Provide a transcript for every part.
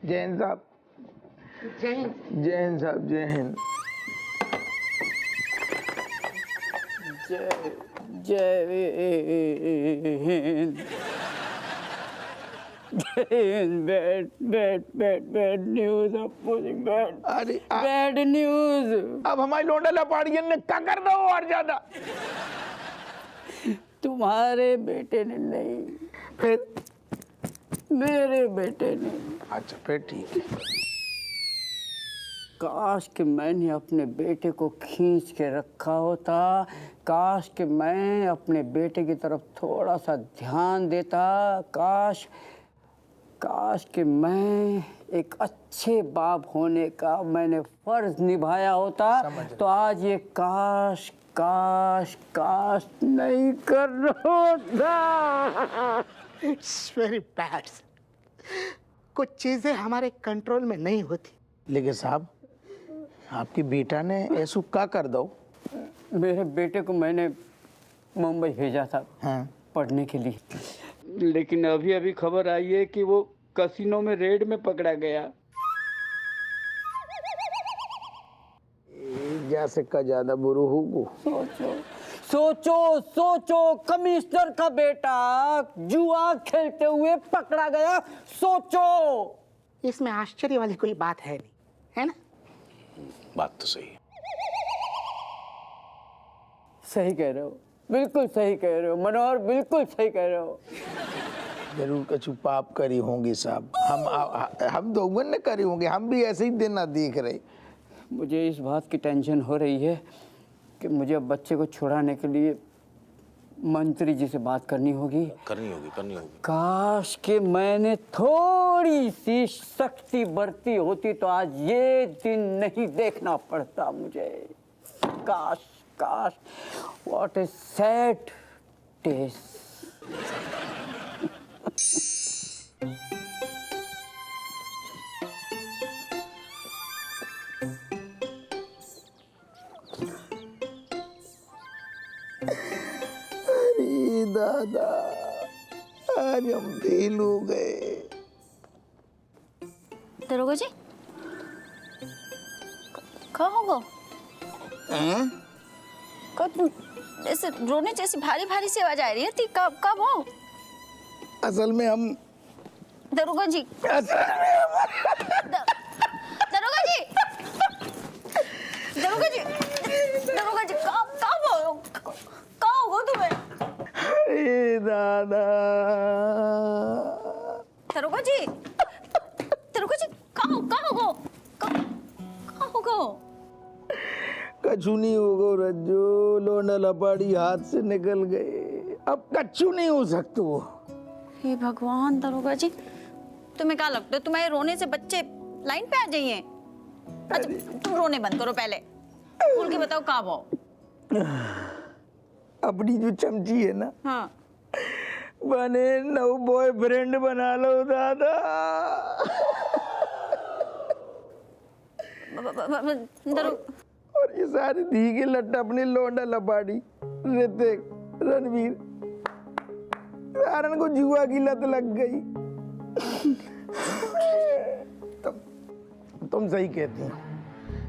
जय हिंद साहब। जय हिंद। जय हिंद साहब, जय हिंद। जय Hind. Bad news bad news. अब हमारी लोंडा लपाड़ियन ने क्या कर दो और ज्यादा। तुम्हारे बेटे ने नहीं, फिर मेरे बेटे ने। अच्छा फिर ठीक है। काश कि मैंने अपने बेटे को खींच के रखा होता, काश कि मैं अपने बेटे की तरफ थोड़ा सा ध्यान देता, काश कि मैं एक अच्छे बाप होने का मैंने फर्ज निभाया होता, तो आज ये काश नहीं कर होता। It's very bad. कुछ चीजें हमारे कंट्रोल में नहीं होती। लेकिन साहब आपकी बेटा ने ऐसा क्या कर दो। मेरे बेटे को मैंने मुंबई भेजा था पढ़ने के लिए, लेकिन अभी अभी खबर आई है कि वो कैसीनो में रेड में पकड़ा गया। जैसे का ज्यादा बुरू होगो। सोचो कमिश्नर का बेटा जुआ खेलते हुए पकड़ा गया। सोचो, इसमें आश्चर्य वाली कोई बात है नहीं, है ना? बात तो सही है। सही कह रहे हो, बिल्कुल सही कह रहे हो मनोहर, बिल्कुल सही कह रहे हो। जरूर कछु पाप करी होंगे साहब। हम दोगुन ने करी होंगे, हम भी ऐसे ही दिन ना देख रहे। मुझे इस बात की टेंशन हो रही है कि मुझे अब बच्चे को छुड़ाने के लिए मंत्री जी से बात करनी होगी। काश कि मैंने थोड़ी सी सख्ती बरती होती तो आज ये दिन नहीं देखना पड़ता मुझे। काश व्हाट ए सैड डेज। दादा आज हम फेल हो गए। दरोगा जी कहाँ हो गो? ऐसे रोने जैसी भारी भारी सी आवाज आ रही है। कब हो? असल में हम दरोगा जी कहाँ हो तुम्हें? अरे दादा दरोगा जी कहाँ हो गो? कछु नहीं होगा रज्जो, लोंडा लपाड़ी हाथ से निकल गए, अब कछु नहीं हो सकता। हे भगवान दरोगा जी, तुम्हें क्या लगता है तुम्हारे रोने से बच्चे लाइन पे आ जाइए? अच्छा तुम रोने बंद करो, पहले बोल के बताओ कहाँ हो? अपनी जो चमची है ना, हाँ बने नौ बॉयफ्रेंड बना लो दादा। और ये सारे धी के लट्ट अपनी लोंडा लपाड़ी ऋतिक रणवीर सारन को जुआ की लत लग गई। तुम सही कहती हो,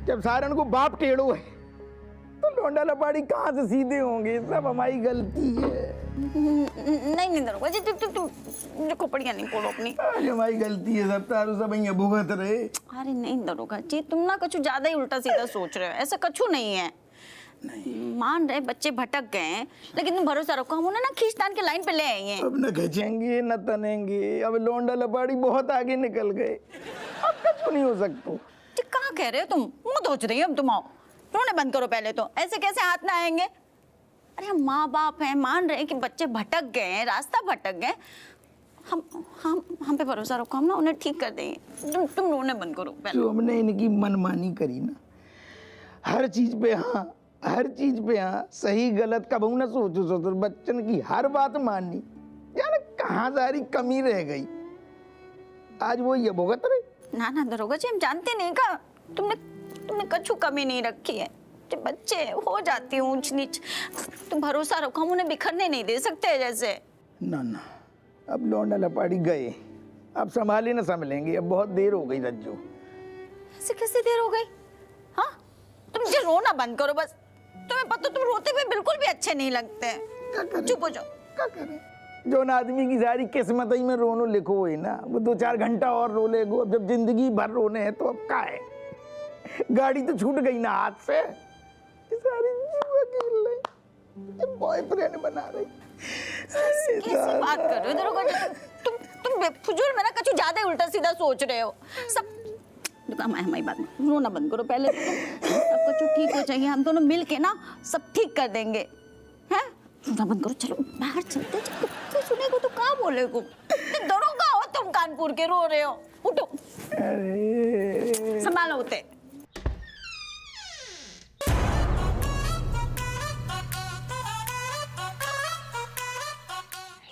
जब सारन को बाप टेढ़ो है तो लोंडा लपाड़ी कहाँ से सीधे होंगे। सब हमारी गलती है। नहीं दरोगा जी, तुम खोपड़ियाँ नहीं खोलो अपनी। हमारी गलती है, सब तारू सब यहाँ भुगत रहे। अरे नहीं दरोगा जी, तुम ना कुछ ज्यादा ही उल्टा सीधा सोच रहे हो। ऐसा कुछ नहीं है। मान रहे बच्चे भटक गए हैं, लेकिन तुम भरोसा रखो, हम उन्हें ना खींचतान के लाइन पे ले आएंगे। अब न खींचेंगे न तनेंगे, अब लोंडा लपाड़ी बहुत आगे निकल गए, अब कुछ नहीं हो सकता। कहाँ कह रहे हो तुम? मुँह धोच रही हो अब तुम। आओ रोने बंद करो पहले तो। ऐसे कैसे हाथ ना आएंगे? अरे हम माँ बाप हैं, मान रहे हैं कि बच्चे भटक गए हैं, रास्ता भटक गए। हम पे भरोसा रखो, हम ना उन्हें ठीक कर देंगे। तुम रोने बंद करो पहले। जो हमने इनकी मनमानी करी ना, हर चीज पे हाँ, सही गलत का बहु ना सोचो बच्चन की हर बात माननी, यार कहाँ सारी कमी रह गई। आज वो ये भुगत रहे। ना दरोगा जी, हम जानते नहीं का तुमने कछु कमी नहीं रखी है। जब बच्चे हो जाती है ऊंच नीच, तुम भरोसा रखो, हम उन्हें बिखरने नहीं दे सकते जैसे। ना अब लौंडा लपाड़ी गए, अब संभाले ना संभलेंगे, अब बहुत देर हो गई रज्जू। ऐसे कैसे देर हो गई? हाँ, तुम मुझे रोना बंद करो बस। तुम्हें पता, तुम रोते हुए बिल्कुल भी अच्छे नहीं लगते हैं। चुप हो जाओ। क्या करें, जो न आदमी की सारी किस्मत ही में रोनो लिखो है ना, वो 2-4 घंटा और रो लेगो। अब जब जिंदगी भर रोने हैं तो अब क्या है, गाड़ी तो छूट गई ना हाथ से, सारी जुआ खेल रही, बॉयफ्रेंड बना रही। कैसी बात कर रहे हो? तुम बेफुजूल में ना कुछ ज्यादा उल्टा सीधा सोच रहे हो। सब हमारी बात में रोना बंद करो पहले। सब कुछ ठीक हो चाहिए, हम दोनों मिल के ना सब ठीक कर देंगे। हैं? रोना बंद करो, चलो बाहर चलते हैं। कोई सुनेगा तो क्या बोलेगा? दरोगा हो तुम, कानपुर के, रो रहे हो। उठो, संभालो होते।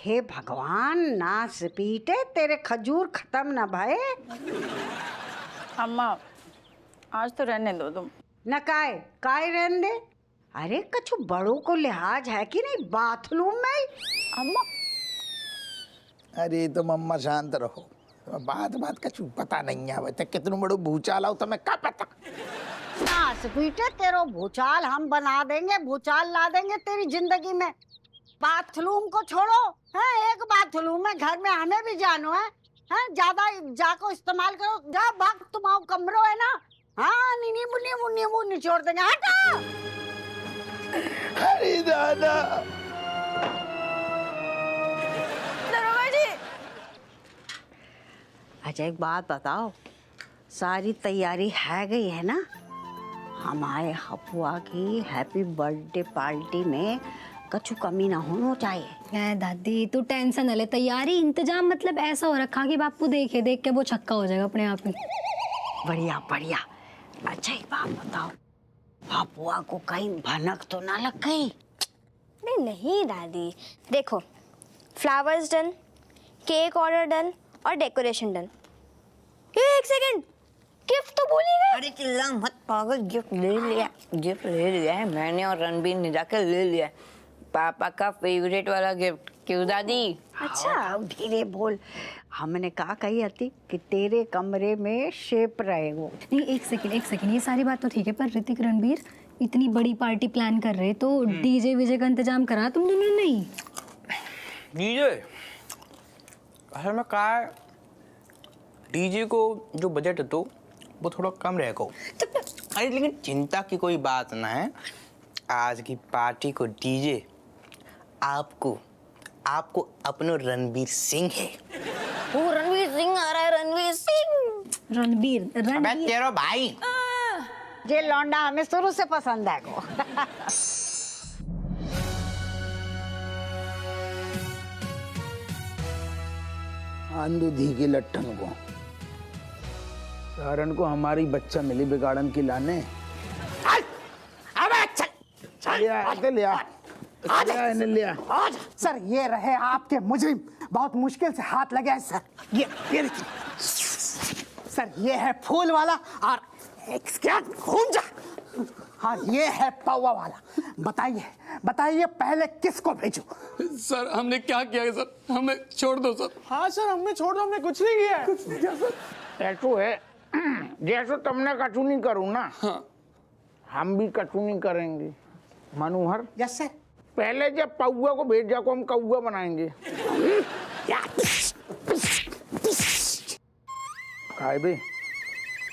हे भगवान, नाच पीटे तेरे खजूर खत्म ना भाई। अम्मा आज तो रहने दो तुम। न काय रहने दे। अरे कछु बड़ों को लिहाज है कि नहीं बाथरूम में? अम्मा अरे तुम अम्मा शांत रहो, बात कछु पता नहीं है। तो कितनों बड़ो भूचाल आओ तुम्हें क्या पता? नाच पीटे तेरो भूचाल हम बना देंगे, भूचाल ला देंगे तेरी जिंदगी में। बाथरूम को छोड़ो, है एक बाथरूम है घर में, हमें भी जानो है। ज्यादा जाको इस्तेमाल करो, जा भाग, तुम्हारा कमरो है ना। हाँ, नींबू निचोड़ देंगे, हटो। अरे दादा, दरोगा जी। अच्छा एक बात बताओ, सारी तैयारी है गई है ना? हमारे हपुआ की हैप्पी बर्थडे पार्टी में कछु कमी ना होना चाहिए। दादी तू टेंशन न ले, तैयारी इंतजाम मतलब ऐसा हो रखा कि बापू देख के वो छक्का हो जाएगा अपने आप ही। बढ़िया बढ़िया। अच्छा एक बात बताओ, हपुआ को कहीं भनक तो ना लग गई? नहीं दादी, देखो flowers done, cake order done और डेकोरेशन डन। एक सेकंड, गिफ्ट तो भूल ही गए। अरे चिल्ला मत पागल, गिफ्ट ले लिया है मैंने और रणबीर ने जाकर ले लिया है। पापा का फेवरेट वाला गिफ्ट। क्यों दादी? अच्छा धीरे बोल। हमने कहा कही आती कि तेरे कमरे में शेप रहेगा। नहीं एक सेकंड, ये सारी बात तो ठीक है, पर ऋतिक रणबीर इतनी बड़ी पार्टी प्लान कर रहे तो डीजे विजे का इंतजाम करा तुम दोनों? नहीं डीजे असल में क्या है, डीजे को जो बजट है तो वो थोड़ा कम रहेगा। अरे लेकिन चिंता की कोई बात ना है, आज की पार्टी को डीजे आपको अपनो रणबीर सिंह है। वो रणवीर सिंह आ रहा है, रणवीर सिंह। अबे तेरा भाई। ये लौंडा हमें शुरू से पसंद है को। आंधुधी के लट्ठन को, सारण को हमारी बच्चा मिली बिगाड़न की लाने। लिया। सर ये रहे आपके मुजरिम, बहुत मुश्किल से हाथ लगे हैं सर। ये देखिए सर, ये है फूल वाला और क्या घूम जा। हाँ ये है पौवा वाला। बताइए पहले किसको भेजूं? सर हमने क्या किया है सर, हमें छोड़ दो सर। हाँ सर हमें छोड़ दो, हमने कुछ नहीं किया है। ऐसो है, जैसो तुमने कछु नहीं करूँ ना, हाँ। हम भी कछु नहीं करेंगे। मनोहर यस सर। पहले जब पौवा को भेज जाको हम कौवा बनाएंगे। खाए बे,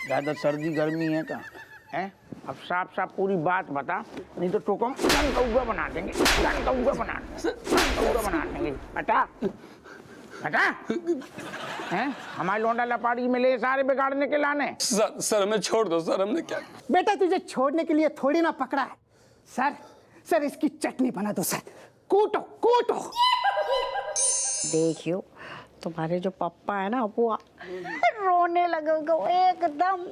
ज्यादा सर्दी गर्मी है क्या है? अब साफ पूरी बात बता, नहीं तो टोकम कौवा बना देंगे, कौवा बना देंगे। हटा हैं? हमारे लोंडा लपाड़ी में ले सारे बिगाड़ने के लाने। सर हमें छोड़ दो सर, हमने क्या। बेटा तुझे छोड़ने के लिए थोड़ी ना पकड़ा है। सर इसकी चटनी बना दो सर, कूटो। देखियो तुम्हारे जो पापा है ना वो रोने लगेगा एकदम।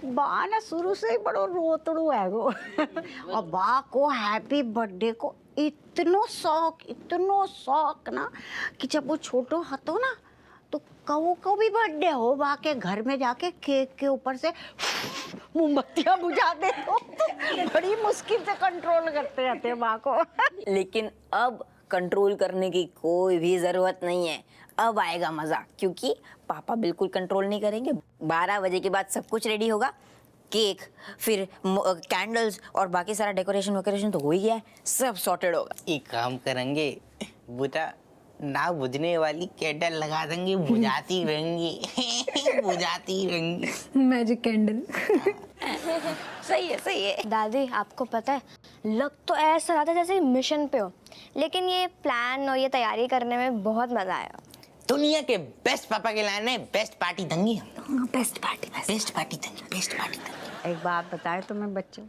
बा ना शुरू से ही बड़ो रोतड़ू है वो। और बा को हैप्पी बर्थडे को इतनो शौक ना कि जब वो छोटो हतो ना तो कहो को भी बर्थडे हो बा के घर में जाके केक के ऊपर से मोमबत्तियां बुझा दे तो बड़ी मुश्किल से कंट्रोल करते रहते हैं बा को। लेकिन अब कंट्रोल करने की कोई भी जरूरत नहीं है। अब आएगा मजा, क्योंकि पापा बिल्कुल कंट्रोल नहीं करेंगे। 12 बजे के बाद सब कुछ रेडी होगा, केक, फिर कैंडल्स और बाकी सारा डेकोरेशन वोकोरेशन तो हो ही गया है, सब सॉर्टेड होगा। एक काम करेंगे बेटा, ना बुझने वाली कैंडल लगा देंगे, बुझाती रहेंगी बुझाती रहेंगी। Magic candle. सही है। दादी आपको पता है, लग तो ऐसा रहा था जैसे मिशन पे हो, लेकिन ये प्लान और ये तैयारी करने में बहुत मजा आया। दुनिया के बेस्ट पापा के लाने बेस्ट पार्टी देंगे हम। बेस्ट पार्टी देंगे। एक बात बताएं तुम्हें बच्चों,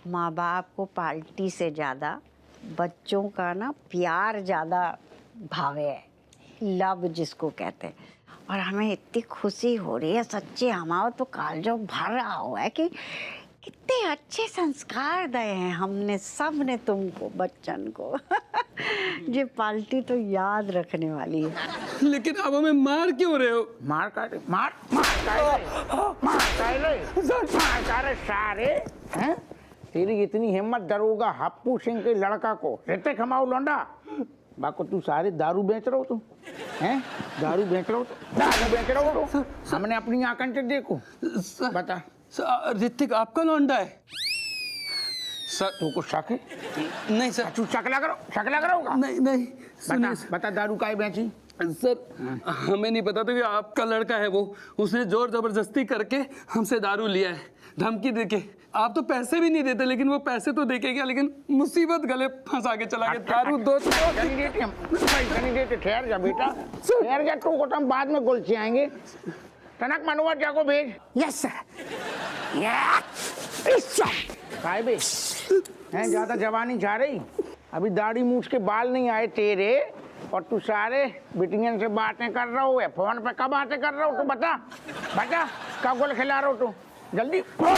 माँ बाप को पार्टी से ज़्यादा बच्चों का ना प्यार ज़्यादा भावे है, लव जिसको कहते हैं। और हमें इतनी खुशी हो रही है सच्ची, हमारा तो कालजो भर रहा हुआ है कि कितने अच्छे संस्कार दिए हैं हमने सब ने तुमको बच्चन को। ये पार्टी तो याद रखने वाली है। लेकिन आप हमें मार क्यों रहे हो? मार सारे हैं? तेरी इतनी हिम्मत दरोगा हप्पू सिंह के लड़का को ऋतिक हमाऊ लौंडा बाको तू सारे दारू बेच रहे हो तुम हैं? दारू बेच रहे हो तो हमने अपनी आंखों से देखो। बता ऋतिक आपका लौंडा है? सर तू को शक है? नहीं सर। तू शक लग रहा होगा। नहीं बता दारू काहे बेची? सर हमें नहीं पता था कि आपका लड़का है वो, उसने जोर जबरदस्ती करके हमसे दारू लिया है, धमकी देके। आप तो पैसे भी नहीं देते, लेकिन वो पैसे तो देके गया, लेकिन मुसीबत गले फंसा के चला गया। दारू दो ठहर जा बेटा, ठहर जा, तू को तो हम बाद में गुलची आएंगे। टनक मनोहर जा को भेज। Yes sir. काय बे हैं? ज्यादा जवानी जा रही, अभी दाढ़ी मूछ के बाल नहीं आए तेरे, और तू सारे बिटियन से बातें कर रहा हो। फोन पे कब बातें कर रहा हो? तू बता कब गोल खिला रहा हो? तू जल्दी बोल।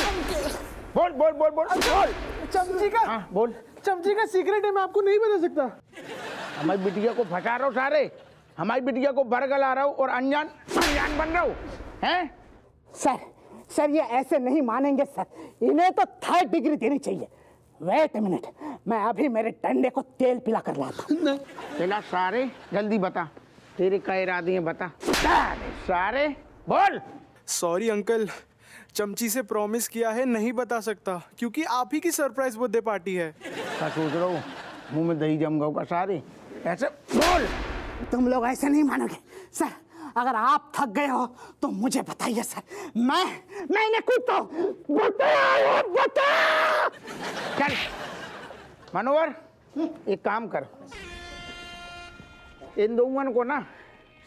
चमची का हाँ बोल। चमची का सीक्रेट है, मैं आपको नहीं बता सकता। हमारी बिटिया को फंसा रहा हो सारे, हमारी बिटिया को बरगला रहा हो और अनजान बन रहा हो हैं? सर ये ऐसे नहीं मानेंगे सर, इन्हें तो 3rd डिग्री देनी चाहिए। वेट अ मिनट, मैं अभी मेरे डंडे को तेल पिला कर लाता हूं। पिला सारे, जल्दी बता तेरे क्या इरादे हैं, बता सारे बोल। सॉरी अंकल, चमची से प्रॉमिस किया है नहीं बता सकता, क्योंकि आप ही की सरप्राइज बर्थडे पार्टी है। क्या सोच रहा हूँ? मुंह में दही जम गया सारे, ऐसे बोल। तुम लोग ऐसे नहीं मानोगे सर, अगर आप थक गए हो तो मुझे बताइए सर, मैं इन्हें कूदता हूं। बता। चल मनोहर, एक काम कर, इन दोनों को ना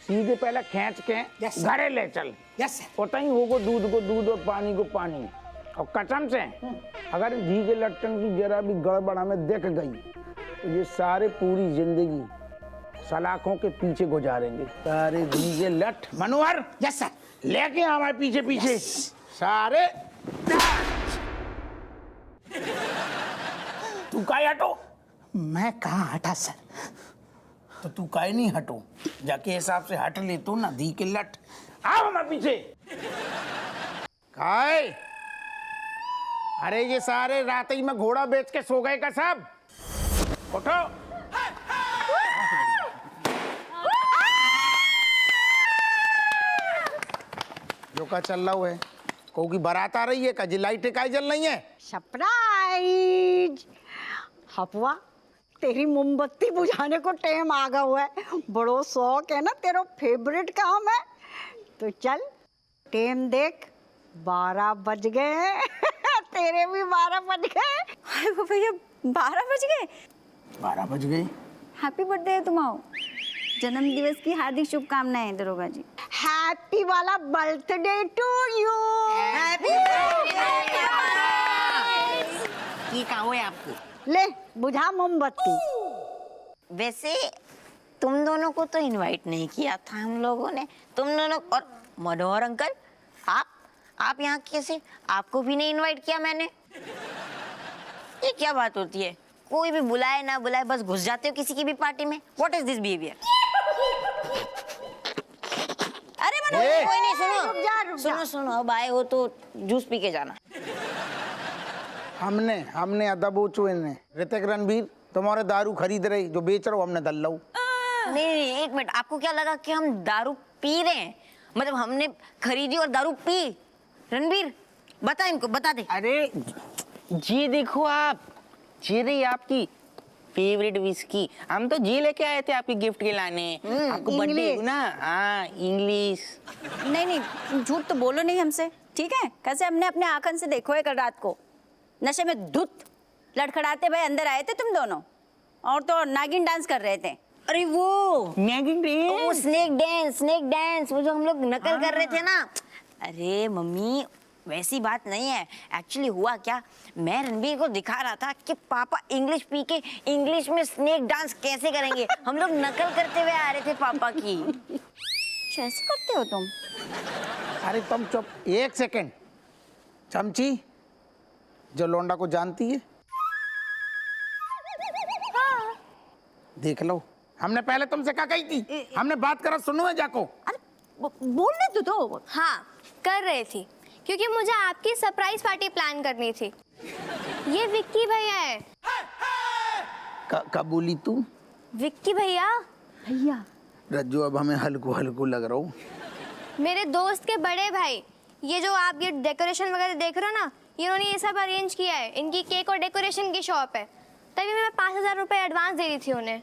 सीधे पहले खींच के घरे ले चल। Yes sir. पता ही होगा दूध को दूध और पानी को पानी। और कसम से अगर घी के लट्टन की जरा भी गड़बड़ हमें दिख गई तो ये सारे पूरी जिंदगी सलाखों के पीछे गुजारेंगे। सारे घी के लट। मनोहर यस सर। लेके हमारे पीछे सारे। तू काहे हटो? मैं कहाँ हटा सर? तो तू काहे नहीं हटो? जाके हिसाब से हट ले तो ना धी के लट। आओ हमारे पीछे। काहे? अरे ये सारे रात ही में घोड़ा बेच के सो गए का सब। उठो। जो का चल रहा है, को की बारात आ रही है का? जी लाइटें काहे जल रही है? सरप्राइज हपवा, तेरी मोमबत्ती बुझाने को टाइम आ गया हुआ है। बड़ो शौक है ना, तेरा फेवरेट काम है। तो चल टाइम देख, 12 बज गए हैं। तेरे भी 12 बज गए। हाय वो भैया 12 बज गए। 12 बज गए। हैप्पी बर्थडे तुम्हारा, जन्म दिवस की हार्दिक शुभकामनाएं दरोगा जी। हैप्पी वाला बर्थडे टू यू। हैप्पी ये कहाँ हुआ आपको? ले बुझा मोमबत्ती। वैसे तुम दोनों को तो इनवाइट नहीं किया था हम लोगों ने, तुम दोनों और मनोहर अंकल, आप यहाँ कैसे? आपको भी नहीं इनवाइट किया मैंने। ये क्या बात होती है? कोई भी बुलाए ना बुलाए बस घुस जाते हो किसी की भी पार्टी में। What is this behaviour? अरे मनोहर, कोई नहीं, सुनो अब आए हो तो जूस पी के जाना। हमने अदब चुने ऋतिक रणबीर तुम्हारे दारू खरीद रहे जो बेच रहे हो हमने दल्लऊ। नहीं, एक मिनट, आपको क्या लगा कि हम दारू पी रहे हैं? मतलब हमने खरीदी और दारू पी? रणबीर बता, इनको बता दे। अरे जी देखो आप, जी रही आपकी फेवरेट विस्की, हम तो जी लेके आए थे आपकी गिफ्ट के लाने। आपको बर्थडे ना। हाँ इंग्लिश। नहीं झूठ तो बोलो नहीं हमसे, ठीक है? कैसे हमने अपने आंखन से देखो है कल रात को नशे में धुत लड़खड़ाते भाई अंदर आए थे तुम दोनों, और तो नागिन डांस कर रहे थे। अरे वो नागिन डांस, स्नेक डांस वो जो हम लोग नकल कर रहे थे ना। अरे मम्मी वैसी बात नहीं है। एक्चुअली हुआ क्या, मैं रणबीर को दिखा रहा था कि पापा इंग्लिश पी के इंग्लिश में स्नेक डांस कैसे करेंगे। हम लोग नकल करते हुए आ रहे थे पापा की। कैसे करते हो तुम? अरे तुम चुप, 1 सेकंड। चमची जो लोंडा को जानती है? हाँ। देख लो, हमने पहले तुमसे क्या कही थी? हमने बात करा, सुनो है जाको। अरे बोलने तो दो। हाँ कर रही थी, क्योंकि मुझे आपकी सरप्राइज पार्टी प्लान करनी थी। ये विक्की भैया है। कब बोली तू? विक्की भैया। भैया रज्जू, अब हमें हल्को हल्को लग रहा हूँ। मेरे दोस्त के बड़े भाई, ये जो आप ये डेकोरेशन वगैरह देख रहे हो ना, इन्होंने ये सब अरेंज किया है। इनकी केक और डेकोरेशन की शॉप है, तभी मैं 5,000 रुपए एडवांस दे रही थी उन्हें।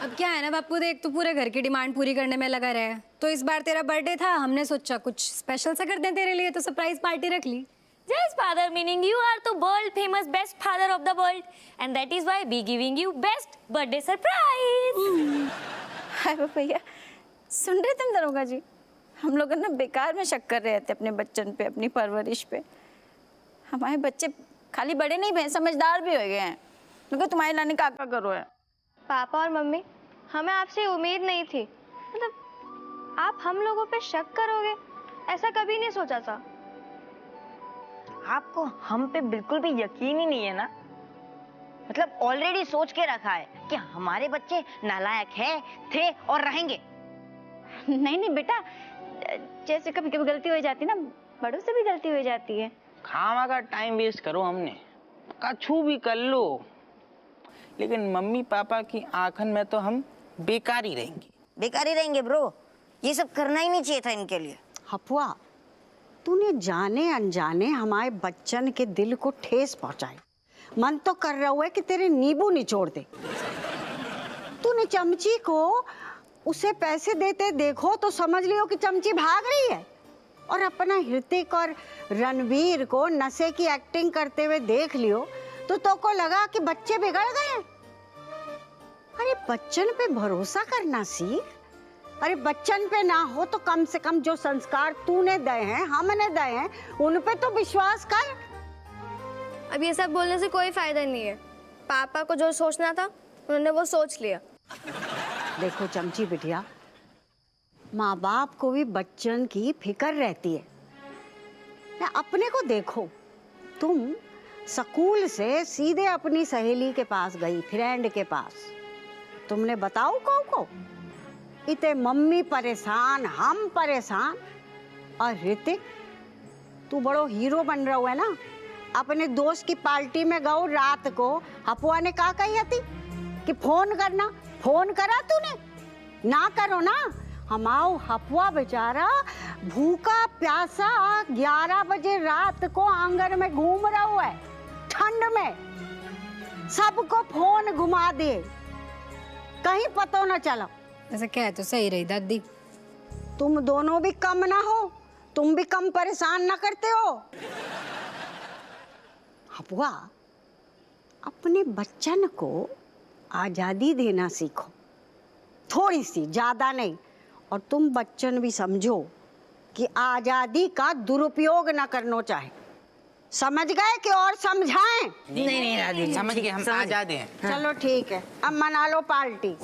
अब क्या है ना बापू, देख तू पूरे घर की डिमांड पूरी करने में लगा रहे, तो इस बार तेरा बर्थडे था, हमने सोचा कुछ स्पेशल सा कर दें तेरे लिए, तो सरप्राइज पार्टी रख ली। Yes, father, meaning you are the world famous best father of the world, and that is why we giving you best birthday surprise. हाय भैया, सुन रहे तुम दरोगा जी? हम लोग ना बेकार में शक कर रहे थे अपने बच्चन पे, अपनी परवरिश पे। हमारे बच्चे खाली बड़े नहीं भैया, समझदार भी हो गए हैं। क्योंकि तुम्हारे लाने का क्या करो है? पापा और मम्मी, हमें आपसे उम्मीद नहीं थी। मतलब आप हम लोगों पे शक करोगे, ऐसा कभी नहीं सोचा था। आपको हम पे बिल्कुल भी यकीन ही नहीं है ना? मतलब ऑलरेडी सोच के रखा है कि हमारे बच्चे नालायक है, थे और रहेंगे। नहीं बेटा, जैसे कभी कभी गलती हो जाती है ना, बड़ों से भी गलती हो जाती है। खामा का टाइम वेस्ट करो, हमने कछु भी कर लो, लेकिन मम्मी पापा की आंखन में तो हम बेकार ही रहेंगे। बेकार ही रहेंगे ब्रो, ये सब करना ही नहीं चाहिए था इनके लिए। हपुआ, तूने जाने अनजाने हमारे बच्चन के दिल को ठेस पहुंचाई। मन तो कर रहा है कि तेरे नींबू निचोड़ दे। तूने चमची को उसे पैसे देते देखो तो समझ लियो कि चमची भाग रही है, और अपना हृतिक और रणवीर को नशे की एक्टिंग करते हुए देख लियो तो को लगा कि बच्चे बिगड़ गए। अरे बच्चन पे भरोसा करना सीख। अरे बच्चन पे ना हो तो कम से कम जो संस्कार तूने दिए हैं, हमने दिए हैं, उन पे तो विश्वास कर। अब ये सब बोलने से कोई फायदा नहीं है। पापा को जो सोचना था उन्होंने वो सोच लिया। देखो चमची बिटिया, माँ बाप को भी बच्चन की फिक्र रहती है। अपने को देखो, तुम स्कूल से सीधे अपनी सहेली के पास गई, फ्रेंड के पास। तुमने बताओ को इतने मम्मी परेशान, हम परेशान, और ऋतिक तू बड़ो हीरो बन रहा है ना। अपने दोस्त की पार्टी में गओ रात को, हपुआ ने कहा कही थी कि फोन करना, फोन करा तूने? ना करो ना। हमाओ हपुआ बेचारा भूखा प्यासा 11 बजे रात को आंगन में घूम रहा है ठंड में, सबको फोन घुमा दे, कहीं पता न चला। ऐसा क्या तो सही रही दादी। तुम दोनों भी कम ना हो, तुम भी कम परेशान ना करते हो। हपुआ, अपने बच्चन को आजादी देना सीखो, थोड़ी सी, ज्यादा नहीं। और तुम बच्चन भी समझो कि आजादी का दुरुपयोग ना करना चाहे। समझ गए कि और समझाएं? नहीं दादी, समझ गए, हम आजाद हैं। चलो ठीक है, अब मना लो पार्टी।